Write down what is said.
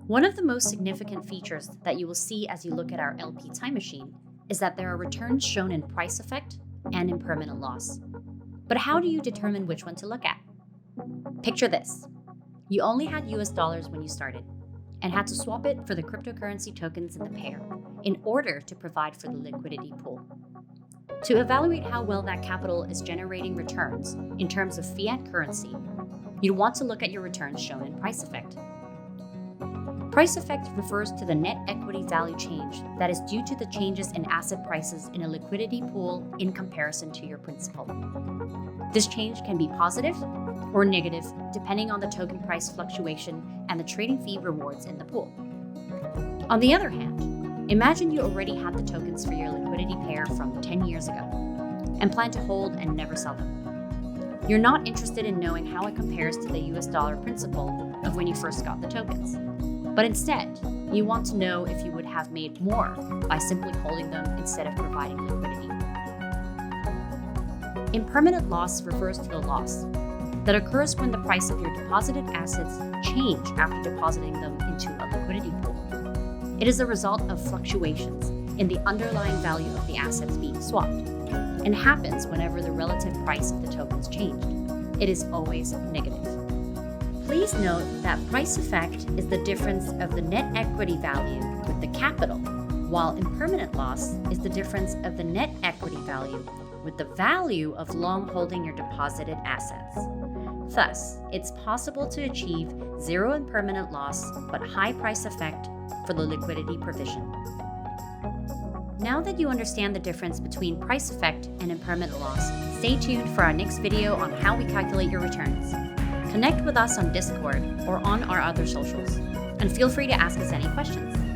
One of the most significant features that you will see as you look at our LPtimemachine is that there are returns shown in price effect and impermanent loss. But how do you determine which one to look at? Picture this. You only had US dollars when you started and had to swap it for the cryptocurrency tokens in the pair in order to provide for the liquidity pool. To evaluate how well that capital is generating returns in terms of fiat currency, you'd want to look at your returns shown in price effect. Price effect refers to the net equity value change that is due to the changes in asset prices in a liquidity pool in comparison to your principal. This change can be positive or negative depending on the token price fluctuation and the trading fee rewards in the pool. On the other hand, imagine you already had the tokens for your liquidity pair from 10 years ago and plan to hold and never sell them. You're not interested in knowing how it compares to the US dollar principal of when you first got the tokens. But instead, you want to know if you would have made more by simply holding them instead of providing liquidity. Impermanent loss refers to the loss that occurs when the price of your deposited assets change after depositing them into a liquidity pool. It is a result of fluctuations in the underlying value of the assets being swapped and happens whenever the relative price of the tokens changed. It is always negative. Please note that price effect is the difference of the net equity value with the capital, while impermanent loss is the difference of the net equity value with the value of long holding your deposited assets. Thus, it's possible to achieve zero impermanent loss but high price effect for the liquidity provision. Now that you understand the difference between price effect and impermanent loss, stay tuned for our next video on how we calculate your returns. Connect with us on Discord or on our other socials, and feel free to ask us any questions.